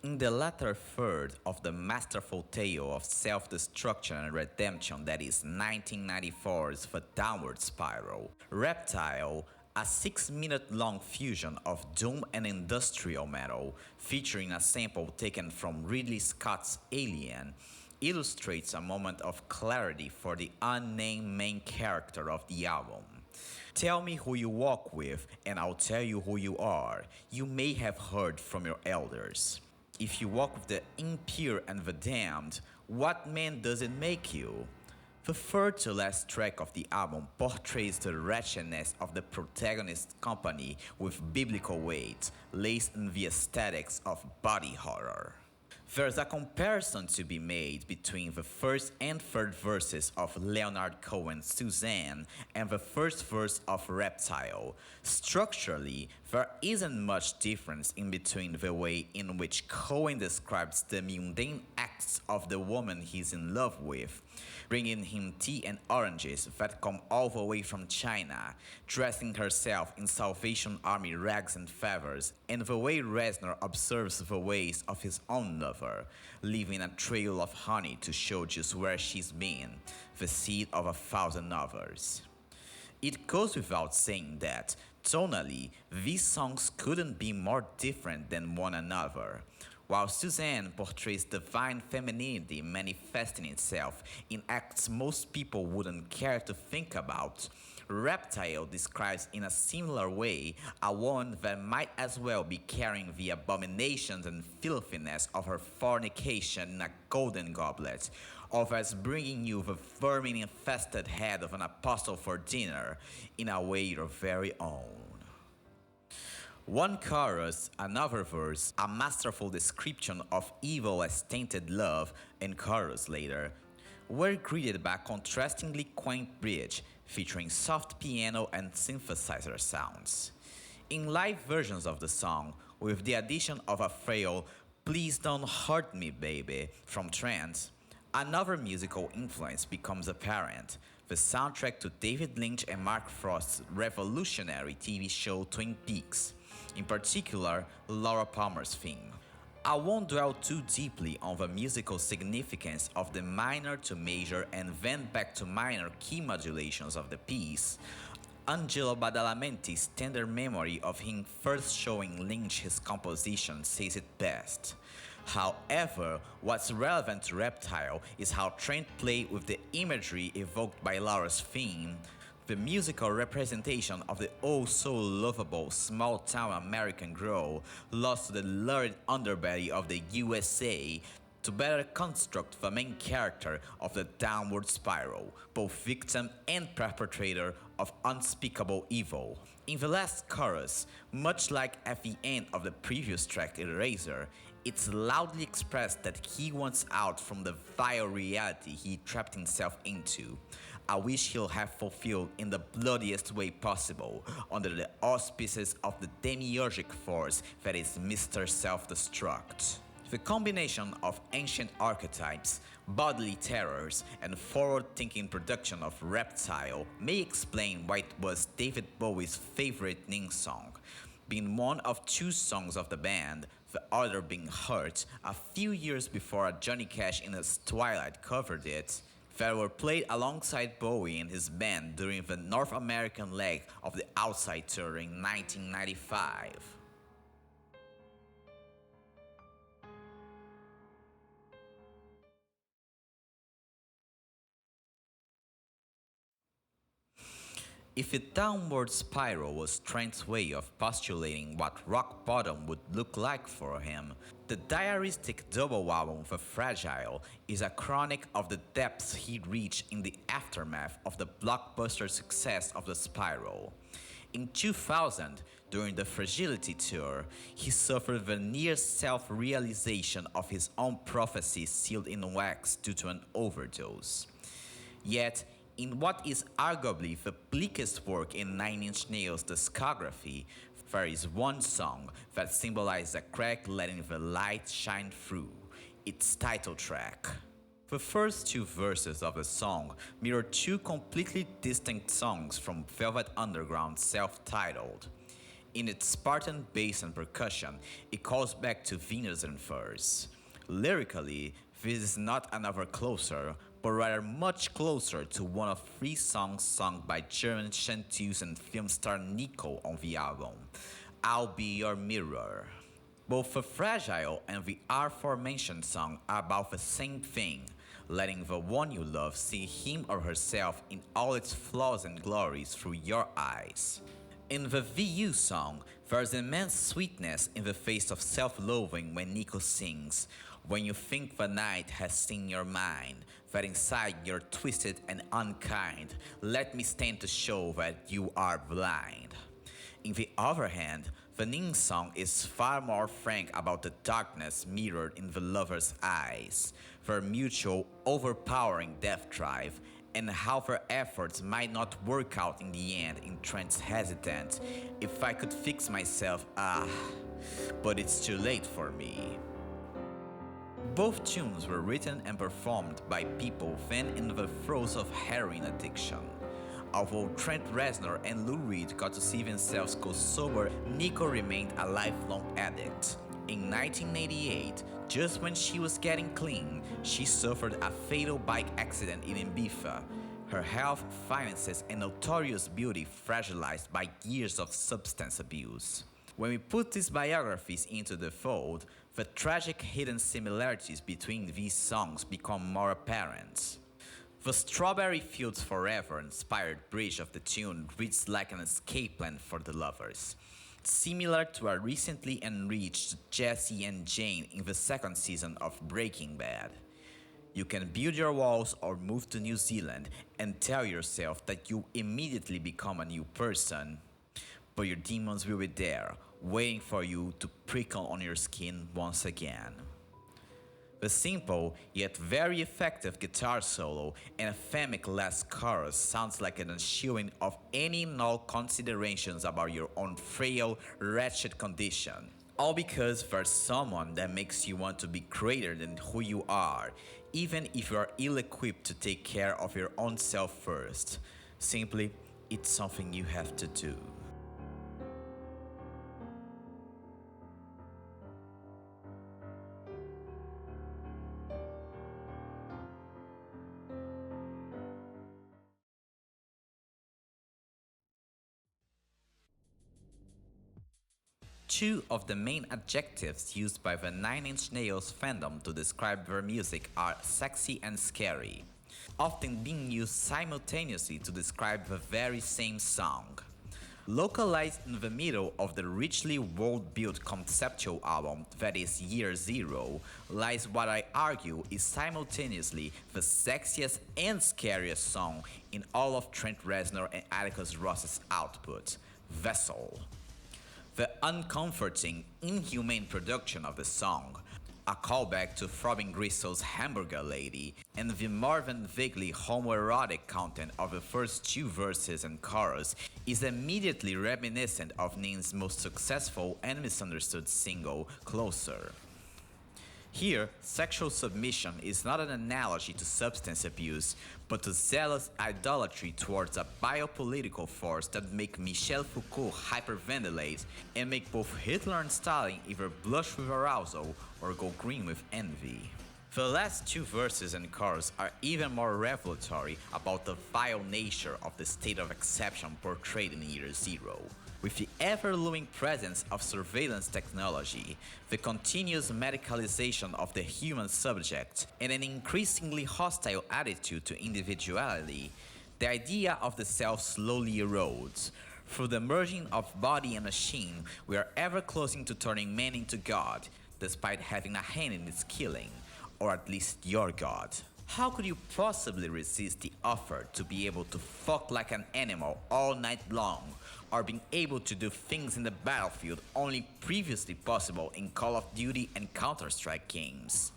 In the latter third of the masterful tale of self-destruction and redemption that is 1994's The Downward Spiral, Reptile, a 6-minute long fusion of doom and industrial metal, featuring a sample taken from Ridley Scott's Alien, illustrates a moment of clarity for the unnamed main character of the album. Tell me who you walk with, and I'll tell you who you are. You may have heard from your elders. If you walk with the impure and the damned, what man does it make you? The third to last track of the album portrays the wretchedness of the protagonist's company with biblical weight, laced in the aesthetics of body horror. There's a comparison to be made between the first and third verses of Leonard Cohen's Suzanne and the first verse of Reptile. Structurally, there isn't much difference in between the way in which Cohen describes the mundane acts of the woman he's in love with, bringing him tea and oranges that come all the way from China, dressing herself in Salvation Army rags and feathers, and the way Reznor observes the ways of his own lover, leaving a trail of honey to show just where she's been, the seed of 1,000 others. It goes without saying that, tonally, these songs couldn't be more different than one another. While Suzanne portrays divine femininity manifesting itself in acts most people wouldn't care to think about, Reptile describes in a similar way a woman that might as well be carrying the abominations and filthiness of her fornication in a golden goblet, or as bringing you the vermin-infested head of an apostle for dinner in a way your very own. One chorus, another verse, a masterful description of evil as tainted love, and chorus later, were greeted by a contrastingly quaint bridge featuring soft piano and synthesizer sounds. In live versions of the song, with the addition of a frail "Please Don't Hurt Me Baby" from Trent, another musical influence becomes apparent, the soundtrack to David Lynch and Mark Frost's revolutionary TV show Twin Peaks, in particular Laura Palmer's theme. I won't dwell too deeply on the musical significance of the minor to major and then back to minor key modulations of the piece. Angelo Badalamenti's tender memory of him first showing Lynch his composition says it best. However, what's relevant to Reptile is how Trent played with the imagery evoked by Laura's theme, the musical representation of the oh-so-lovable small-town American girl lost to the lurid underbelly of the USA to better construct the main character of the downward spiral, both victim and perpetrator of unspeakable evil. In the last chorus, much like at the end of the previous track Eraser, it's loudly expressed that he wants out from the vile reality he trapped himself into, a wish he'll have fulfilled in the bloodiest way possible, under the auspices of the demiurgic force that is Mr. Self-Destruct. The combination of ancient archetypes, bodily terrors, and forward-thinking production of Reptile may explain why it was David Bowie's favorite Ning song, being one of two songs of the band, the other being Hurt, a few years before Johnny Cash in his Twilight covered it, that were played alongside Bowie and his band during the North American leg of the Outside Tour in 1995. If a downward spiral was Trent's way of postulating what rock bottom would look like for him, the diaristic double album The Fragile is a chronic of the depths he'd reached in the aftermath of the blockbuster success of the spiral. In 2000, during the Fragility Tour, he suffered the near self-realization of his own prophecy sealed in wax due to an overdose. Yet, in what is arguably the bleakest work in Nine Inch Nails' discography, there is one song that symbolizes a crack letting the light shine through, its title track. The first two verses of the song mirror two completely distinct songs from Velvet Underground's self-titled. In its Spartan bass and percussion, it calls back to Venus and Furs. Lyrically, this is not another Closer, but rather much closer to one of 3 songs sung by German chanteuse and film star Nico on the album, I'll Be Your Mirror. Both the Fragile and the aforementioned song are about the same thing, letting the one you love see him or herself in all its flaws and glories through your eyes. In the VU song, there's immense sweetness in the face of self-loathing when Nico sings, "When you think the night has seen your mind, that inside you're twisted and unkind, let me stand to show that you are blind." In the other hand, the Ning song is far more frank about the darkness mirrored in the lover's eyes, their mutual overpowering death drive, and how their efforts might not work out in the end in Trent's hesitant, "If I could fix myself, but it's too late for me." Both tunes were written and performed by people then in the throes of heroin addiction. Although Trent Reznor and Lou Reed got to see themselves go sober, Nico remained a lifelong addict. In 1988, just when she was getting clean, she suffered a fatal bike accident in Ibiza. Her health, finances, and notorious beauty fragilized by years of substance abuse. When we put these biographies into the fold, the tragic hidden similarities between these songs become more apparent. The Strawberry Fields Forever inspired bridge of the tune reads like an escape plan for the lovers, similar to a recently enriched Jesse and Jane in the 2nd season of Breaking Bad. You can build your walls or move to New Zealand and tell yourself that you immediately become a new person, but your demons will be there, waiting for you to prickle on your skin once again. The simple, yet very effective guitar solo and a phonic last chorus sounds like an unshielding of any and all considerations about your own frail, wretched condition. All because there's someone that makes you want to be greater than who you are, even if you are ill-equipped to take care of your own self first. Simply, it's something you have to do. Two of the main adjectives used by the Nine Inch Nails fandom to describe their music are sexy and scary, often being used simultaneously to describe the very same song. Localized in the middle of the richly world-built conceptual album that is Year Zero, lies what I argue is simultaneously the sexiest and scariest song in all of Trent Reznor and Atticus Ross's output, Vessel. The uncomforting, inhumane production of the song, a callback to Throbbing Gristle's Hamburger Lady, and the more than vaguely homoerotic content of the first 2 verses and chorus is immediately reminiscent of Ning's most successful and misunderstood single, Closer. Here, sexual submission is not an analogy to substance abuse, but to zealous idolatry towards a biopolitical force that make Michel Foucault hyperventilate and make both Hitler and Stalin either blush with arousal or go green with envy. The last 2 verses and chorus are even more revelatory about the vile nature of the state of exception portrayed in Year Zero. With the ever-looming presence of surveillance technology, the continuous medicalization of the human subject, and an increasingly hostile attitude to individuality, the idea of the self slowly erodes. Through the merging of body and machine, we are ever closer to turning man into God, despite having a hand in its killing, or at least your God. How could you possibly resist the offer to be able to fuck like an animal all night long, or being able to do things in the battlefield only previously possible in Call of Duty and Counter-Strike games?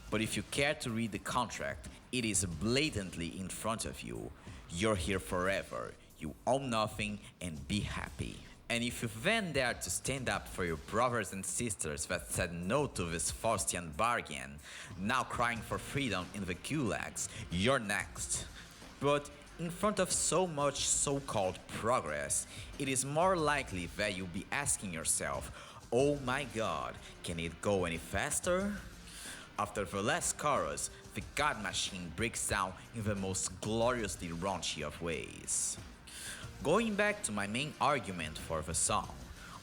But if you care to read the contract, it is blatantly in front of you. You're here forever, you own nothing, and be happy. And if you then dare to stand up for your brothers and sisters that said no to this Faustian bargain, now crying for freedom in the gulags, you're next. But In front of so much so-called progress, it is more likely that you'll be asking yourself, oh my god, can it go any faster? After the last chorus, the God Machine breaks down in the most gloriously raunchy of ways. Going back to my main argument for the song,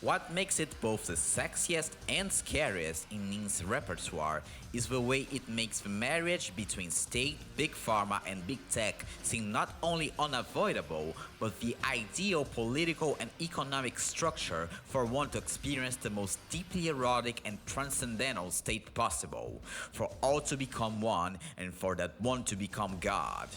what makes it both the sexiest and scariest in Nin's repertoire is the way it makes the marriage between state, big pharma and big tech seem not only unavoidable, but the ideal political and economic structure for one to experience the most deeply erotic and transcendental state possible, for all to become one and for that one to become God.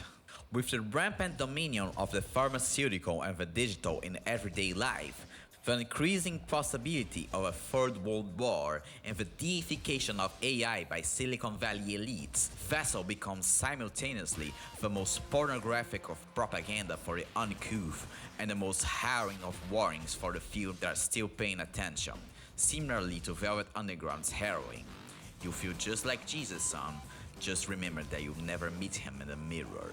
With the rampant dominion of the pharmaceutical and the digital in everyday life, the increasing possibility of a third world war and the deification of AI by Silicon Valley elites, Vessel becomes simultaneously the most pornographic of propaganda for the uncouth and the most harrowing of warnings for the few that are still paying attention, similarly to Velvet Underground's harrowing. You feel just like Jesus, son, just remember that you'll never meet him in the mirror.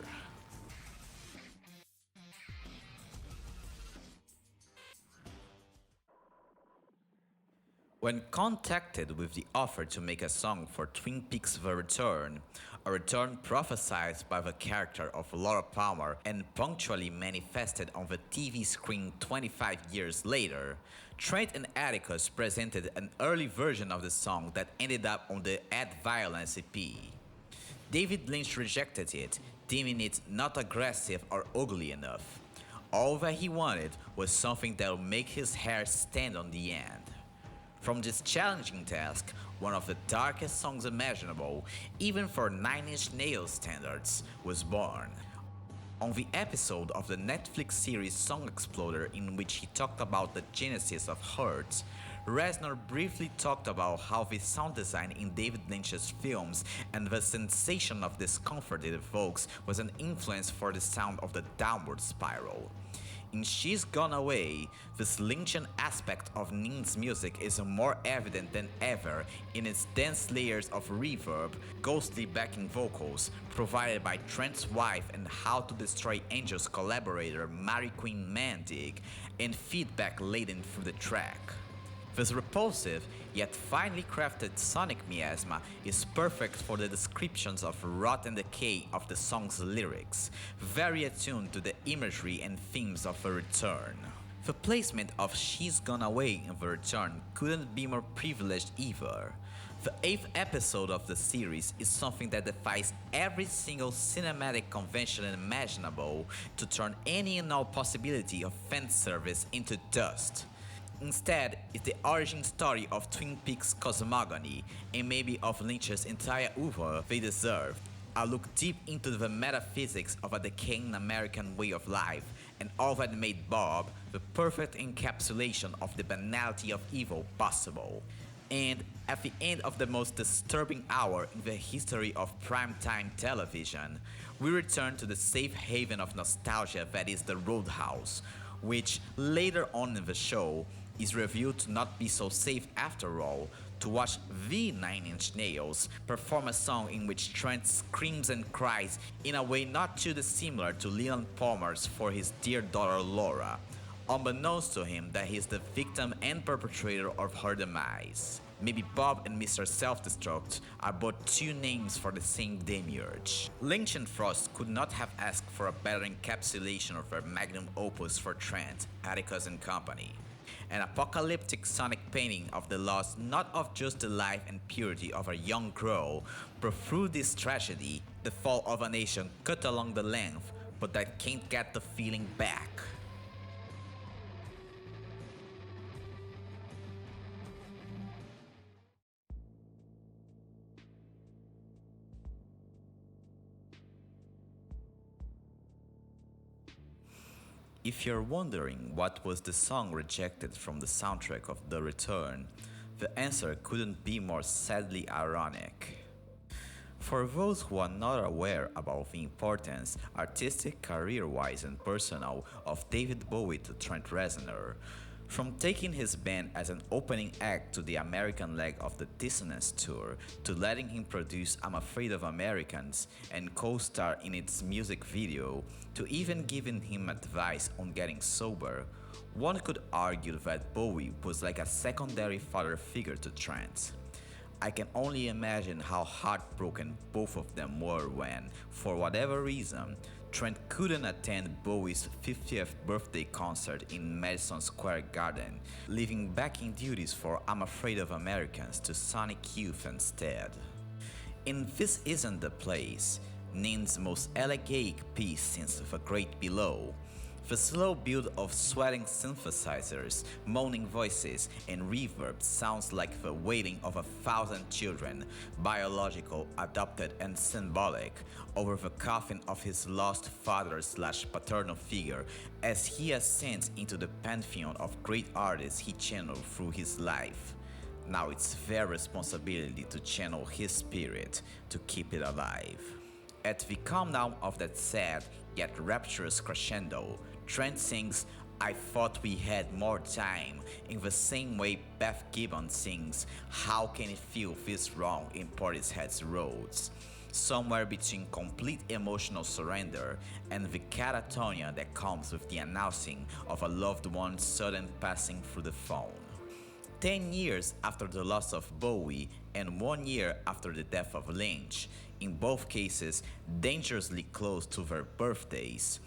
When contacted with the offer to make a song for Twin Peaks The Return, a return prophesied by the character of Laura Palmer and punctually manifested on the TV screen 25 years later, Trent and Atticus presented an early version of the song that ended up on the Add Violence EP. David Lynch rejected it, deeming it not aggressive or ugly enough. All that he wanted was something that would make his hair stand on the end. From this challenging task, one of the darkest songs imaginable, even for Nine Inch Nails standards, was born. On the episode of the Netflix series Song Exploder in which he talked about the genesis of Hurt, Reznor briefly talked about how the sound design in David Lynch's films and the sensation of discomfort it evokes was an influence for the sound of the downward spiral. In She's Gone Away, this Lynchian aspect of Nin's music is more evident than ever in its dense layers of reverb, ghostly backing vocals provided by Trent's wife and How to Destroy Angels collaborator Mary Queen Mandig, and feedback laden through the track. This repulsive, yet finely crafted sonic miasma is perfect for the descriptions of rot and decay of the song's lyrics, very attuned to the imagery and themes of The Return. The placement of She's Gone Away in The Return couldn't be more privileged either. The 8th episode of the series is something that defies every single cinematic convention imaginable to turn any and all possibility of fan service into dust. Instead, it's the origin story of Twin Peaks' cosmogony, and maybe of Lynch's entire oeuvre they deserve. A look deep into the metaphysics of a decaying American way of life, and all that made Bob the perfect encapsulation of the banality of evil possible. And at the end of the most disturbing hour in the history of primetime television, we return to the safe haven of nostalgia that is the Roadhouse, which later on in the show is revealed to not be so safe after all, to watch the Nine Inch Nails perform a song in which Trent screams and cries in a way not too dissimilar to Leland Palmer's for his dear daughter Laura, unbeknownst to him that he is the victim and perpetrator of her demise. Maybe Bob and Mr. Self-Destruct are both two names for the same demiurge. Lynch and Frost could not have asked for a better encapsulation of their magnum opus for Trent, Atticus and company. An apocalyptic sonic painting of the loss not of just the life and purity of a young girl, but through this tragedy, the fall of a nation cut along the length, but that can't get the feeling back. If you're wondering what was the song rejected from the soundtrack of The Return, the answer couldn't be more sadly ironic. For those who are not aware about the importance, artistic, career-wise and personal, of David Bowie to Trent Reznor, From taking his band as an opening act to the American leg of the Dissonance tour, to letting him produce I'm Afraid of Americans and co-star in its music video, to even giving him advice on getting sober, one could argue that Bowie was like a secondary father figure to Trent. I can only imagine how heartbroken both of them were when, for whatever reason, Trent couldn't attend Bowie's 50th birthday concert in Madison Square Garden, leaving backing duties for I'm Afraid of Americans to Sonic Youth instead. In This Isn't the Place, Nin's most elegiac piece since The Great Below, the slow build of sweating synthesizers, moaning voices, and reverb sounds like the wailing of 1,000 children, biological, adopted, and symbolic, over the coffin of his lost father/paternal figure as he ascends into the pantheon of great artists he channeled through his life. Now it's their responsibility to channel his spirit, to keep it alive. At the calm down of that sad, yet rapturous crescendo, Trent sings I Thought We Had More Time in the same way Beth Gibbons sings How Can It Feel This Wrong in Portishead's Roads, somewhere between complete emotional surrender and the catatonia that comes with the announcing of a loved one's sudden passing through the phone. 10 years after the loss of Bowie and 1 year after the death of Lynch, in both cases dangerously close to their birthdays,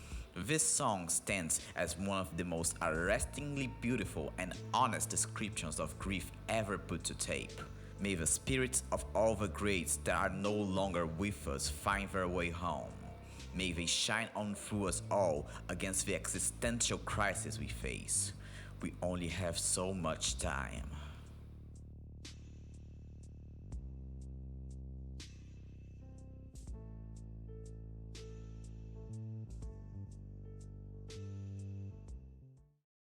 this song stands as one of the most arrestingly beautiful and honest descriptions of grief ever put to tape. May the spirits of all the greats that are no longer with us find their way home. May they shine on through us all against the existential crisis we face. We only have so much time.